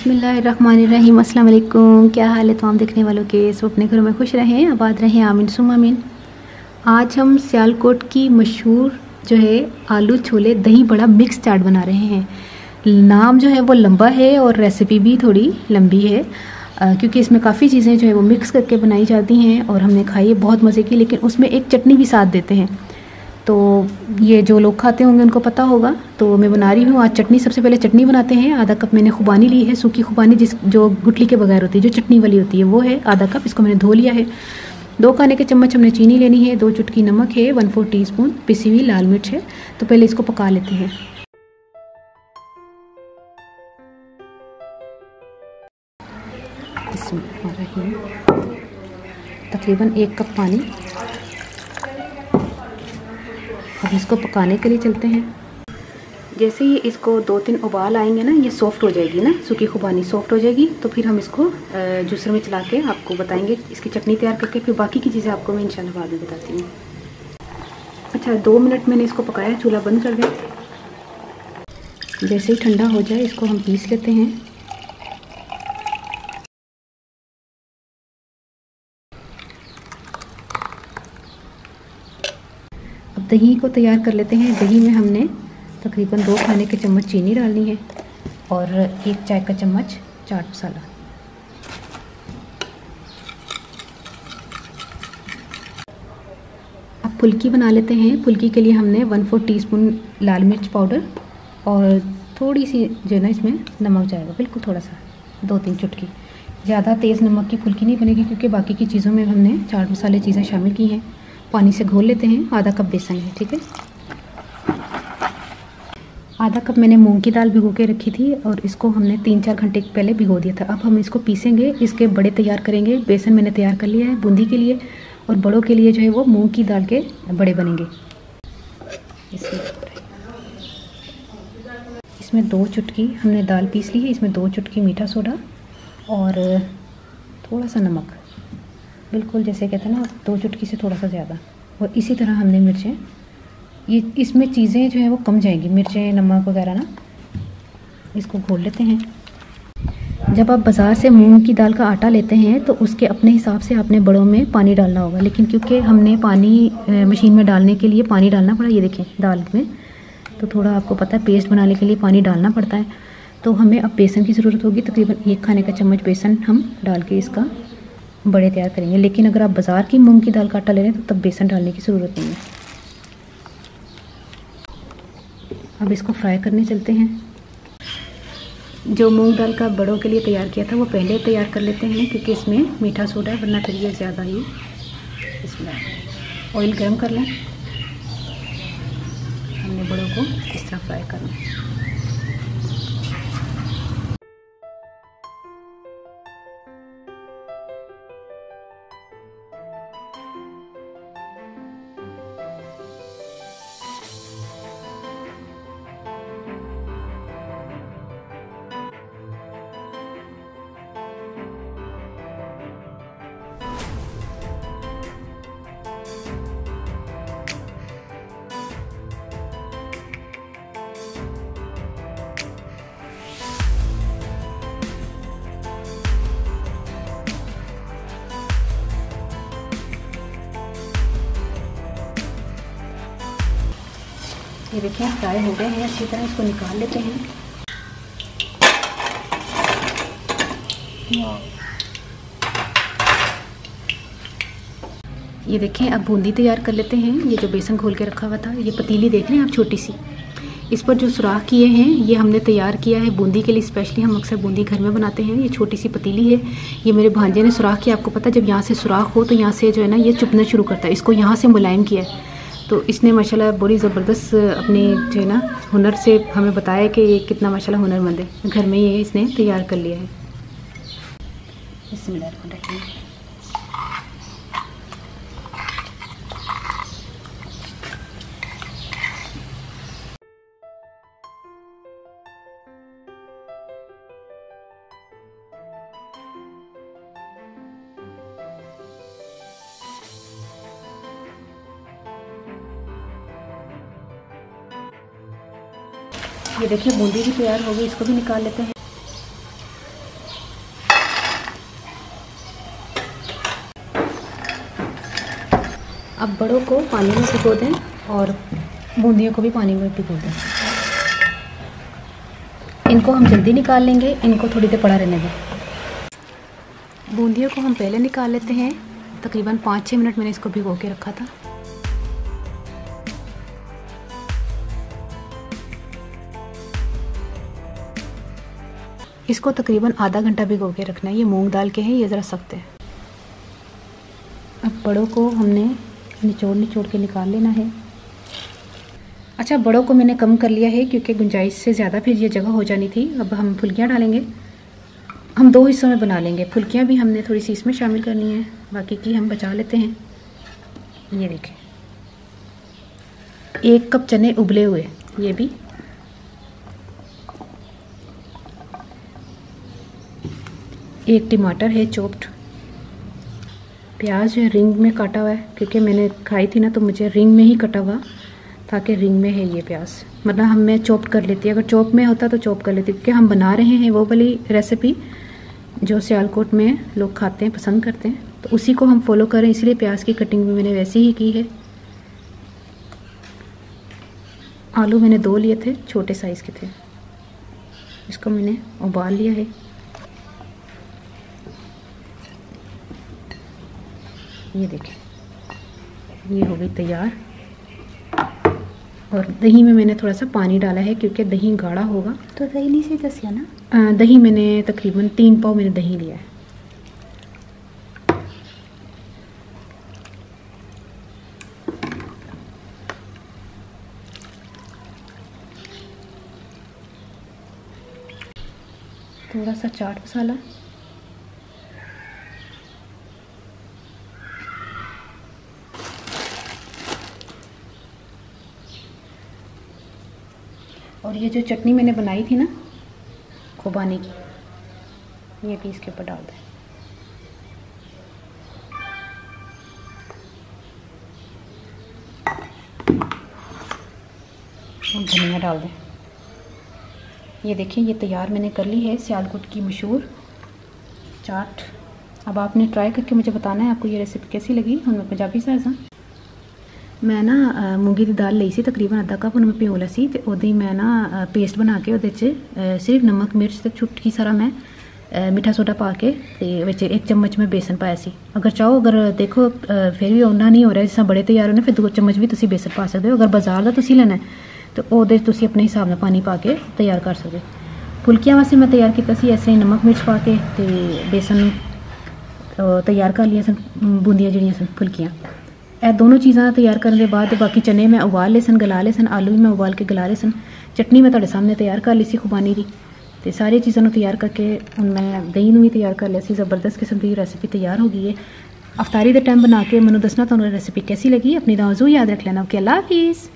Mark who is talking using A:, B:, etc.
A: बिस्मिल्लाहिर्रहमानिर्रहीम। अस्सलाम वालेकुम। क्या हाल है तमाम देखने वालों के? सब अपने घरों में खुश रहें, आबाद रहें, आमीन सुम आमीन। आज हम सियालकोट की मशहूर जो है आलू छोले दही बड़ा मिक्स चाट बना रहे हैं। नाम जो है वो लंबा है और रेसिपी भी थोड़ी लंबी है, क्योंकि इसमें काफ़ी चीज़ें जो है वो मिक्स करके बनाई जाती हैं और हमने खाई है बहुत मज़े की। लेकिन उसमें एक चटनी भी साथ देते हैं, तो ये जो लोग खाते होंगे उनको पता होगा। तो मैं बना रही हूँ आज चटनी। सबसे पहले चटनी बनाते हैं। आधा कप मैंने खुबानी ली है, सूखी खुबानी, जो गुठली के बगैर होती है, जो चटनी वाली होती है, वो है आधा कप। इसको मैंने धो लिया है। 2 खाने के चम्मच हमने चीनी लेनी है, 2 चुटकी नमक है, 1/4 टीस्पून पिसी हुई लाल मिर्च है। तो पहले इसको पका लेते हैं। इसमें तकरीबन 1 कप पानी। अब इसको पकाने के लिए चलते हैं। जैसे ही इसको 2-3 उबाल आएंगे ना, ये सॉफ्ट हो जाएगी ना, सूखी खुबानी सॉफ्ट हो जाएगी, तो फिर हम इसको जूसर में चला के आपको बताएंगे इसकी चटनी तैयार करके। फिर बाकी की चीज़ें आपको मैं इंशाल्लाह बाद में बताती हूँ। अच्छा, 2 मिनट मैंने इसको पकाया, चूल्हा बंद कर दिया। जैसे ही ठंडा हो जाए इसको हम पीस लेते हैं। अब दही को तैयार कर लेते हैं। दही में हमने तकरीबन 2 खाने के चम्मच चीनी डालनी है और 1 चाय का चम्मच चाट मसाला। अब फुल्की बना लेते हैं। फुल्की के लिए हमने 1/4 टीस्पून लाल मिर्च पाउडर और थोड़ी सी जो है ना इसमें नमक जाएगा, बिल्कुल थोड़ा सा, 2-3 चुटकी। ज़्यादा तेज़ नमक की फुल्की नहीं बनेगी, क्योंकि बाकी की चीज़ों में हमने चाट मसाले चीज़ें शामिल की हैं। पानी से घोल लेते हैं। आधा कप बेसन है, ठीक है। आधा कप मैंने मूंग की दाल भिगो के रखी थी और इसको हमने 3-4 घंटे पहले भिगो दिया था। अब हम इसको पीसेंगे, इसके बड़े तैयार करेंगे। बेसन मैंने तैयार कर लिया है बूंदी के लिए, और बड़ों के लिए जो है वो मूंग की दाल के बड़े बनेंगे। इसमें 2 चुटकी हमने दाल पीस ली है। इसमें 2 चुटकी मीठा सोडा और थोड़ा सा नमक, बिल्कुल जैसे कहते हैं ना, 2 चुटकी से थोड़ा सा ज़्यादा। और इसी तरह हमने मिर्चें, ये इसमें चीज़ें जो है वो कम जाएंगी, मिर्चें नमक वगैरह ना। इसको घोल लेते हैं। जब आप बाज़ार से मूंग की दाल का आटा लेते हैं तो उसके अपने हिसाब से आपने बड़ों में पानी डालना होगा। लेकिन क्योंकि हमने पानी मशीन में डालने के लिए पानी डालना पड़ा, ये देखें दाल में, तो थोड़ा आपको पता है पेस्ट बनाने के लिए पानी डालना पड़ता है। तो हमें अब बेसन की ज़रूरत होगी। तकरीबन 1 खाने का चम्मच बेसन हम डाल के इसका बड़े तैयार करेंगे। लेकिन अगर आप बाज़ार की मूंग की दाल का आटा ले रहे हैं तो तब बेसन डालने की ज़रूरत नहीं है। अब इसको फ्राई करने चलते हैं। जो मूंग दाल का बड़ों के लिए तैयार किया था वो पहले तैयार कर लेते हैं, क्योंकि इसमें मीठा सोडा है, वरना फिर ये ज़्यादा ही। इसमें ऑयल गर्म कर लें। हमने बड़ों को इस तरह फ्राई करना है। ये देखें फ्राई हो गए हैं अच्छी तरह। इसको निकाल लेते हैं। ये देखें अब बूंदी तैयार कर लेते हैं। ये जो बेसन घोल के रखा हुआ था, ये पतीली देख रहे हैं आप छोटी सी, इस पर जो सुराख किए हैं ये हमने तैयार किया है बूंदी के लिए स्पेशली। हम अक्सर बूंदी घर में बनाते हैं। ये छोटी सी पतीली है, ये मेरे भांजे ने सुराख किया। आपको पता है जब यहाँ से सुराख हो तो यहाँ से जो है ना ये चुभना शुरू करता है। इसको यहाँ से मुलायम किया है। तो इसने माशाल्लाह बड़ी ज़बरदस्त अपने जो है ना हुनर से हमें बताया कि ये कितना माशाल्लाह हुनरमंद है। घर में ये इसने तैयार कर लिया है। बिस्मिल्लाह। ये देखिए बूंदी भी तैयार हो गई, इसको भी निकाल लेते हैं। अब बड़ों को पानी में भिगो दें और बूंदियों को भी पानी में भिगो दें। इनको हम जल्दी निकाल लेंगे, इनको थोड़ी देर पड़ा रहने दें। बूंदियों को हम पहले निकाल लेते हैं। तकरीबन 5-6 मिनट मैंने इसको भिगो के रखा था। इसको तकरीबन आधा घंटा भिगो के रखना है। ये मूंग दाल के हैं, ये ज़रा सख्त है। अब बड़ों को हमने निचोड़ के निकाल लेना है। अच्छा, बड़ों को मैंने कम कर लिया है क्योंकि गुंजाइश से ज़्यादा फिर ये जगह हो जानी थी। अब हम फुल्कियाँ डालेंगे। हम 2 हिस्सों में बना लेंगे। फुल्कियाँ भी हमने थोड़ी सी इसमें शामिल करनी है, बाकी की हम बचा लेते हैं। ये देखें, 1 कप चने उबले हुए, ये भी 1 टमाटर है चॉप्ड। प्याज है रिंग में काटा हुआ है, क्योंकि मैंने खाई थी ना तो मुझे रिंग में ही कटा हुआ, ताकि रिंग में है ये प्याज। मतलब हम मैं चॉप कर लेती, अगर चॉप में होता तो चॉप कर लेती, क्योंकि हम बना रहे हैं वो वाली रेसिपी जो सियालकोट में लोग खाते हैं, पसंद करते हैं, तो उसी को हम फॉलो करें, इसलिए प्याज की कटिंग भी मैंने वैसे ही की है। आलू मैंने 2 लिए थे, छोटे साइज़ के थे। इसको मैंने उबाल लिया है। ये देखें, ये हो गई तैयार। और दही में मैंने थोड़ा सा पानी डाला है क्योंकि दही गाढ़ा होगा।
B: तो दही नहीं से दसिया ना?
A: दही मैंने तकरीबन 3 पाव मैंने दही लिया है। थोड़ा सा चाट मसाला, और ये जो चटनी मैंने बनाई थी ना खुबानी की, ये भी इसके ऊपर डाल दें। और धनिया डाल दें। ये देखिए, ये तैयार मैंने कर ली है सियालकोट की मशहूर चाट। अब आपने ट्राई करके मुझे बताना है आपको ये रेसिपी कैसी लगी। हम पंजाबी साज़ हाँ, मैं ना मूंगी दी दाल ली सी तकरीबन आधा कप, उन्हें प्योला सी ते ओदी मैं ना पेस्ट बना के ओदे च सिर्फ नमक मिर्च ते चुटकी सारा मैं मीठा सोडा पा के ते विच 1 चम्मच में बेसन पाया सी। अगर चाहो, अगर देखो फिर भी उन्ना नहीं हो रहा जिस बड़े तैयार होने, फिर 2 चम्मच भी तुसी बेसन पा सकते हो। अगर बाजार दा तुसी लेना है तो ओदे तुसी अपने हिसाब नाल पानी पा के तैयार कर सकते हो। फुल्कियां वास्ते मैं तैयार किया सी ऐसे ही नमक मिर्च पा के ते बेसन तैयार कर लिया सन, बूंदियां जिहड़ियां सन फुल्कियां। ਇਹ दोनों चीज़ां तैयार करने के बाद बाकी चने मैं उबाल ले सन, गला ले सन, आलू भी मैं उबाल के गला ले सन, चटनी मैं तुहाडे सामने तैयार कर ली सी खुबानी दी, तो सारी चीज़ों तैयार करके हुण मैं दही भी तैयार कर लिया सी। ज़बरदस्त किस्म की रेसिपी तैयार हो गई है। अफ्तारी के टाइम बना के मैनूं दसना तुहानूं रेसिपी कैसी लगी। अपनी दुआ याद रख लेना। ओके, अल्लाह हाफिज़।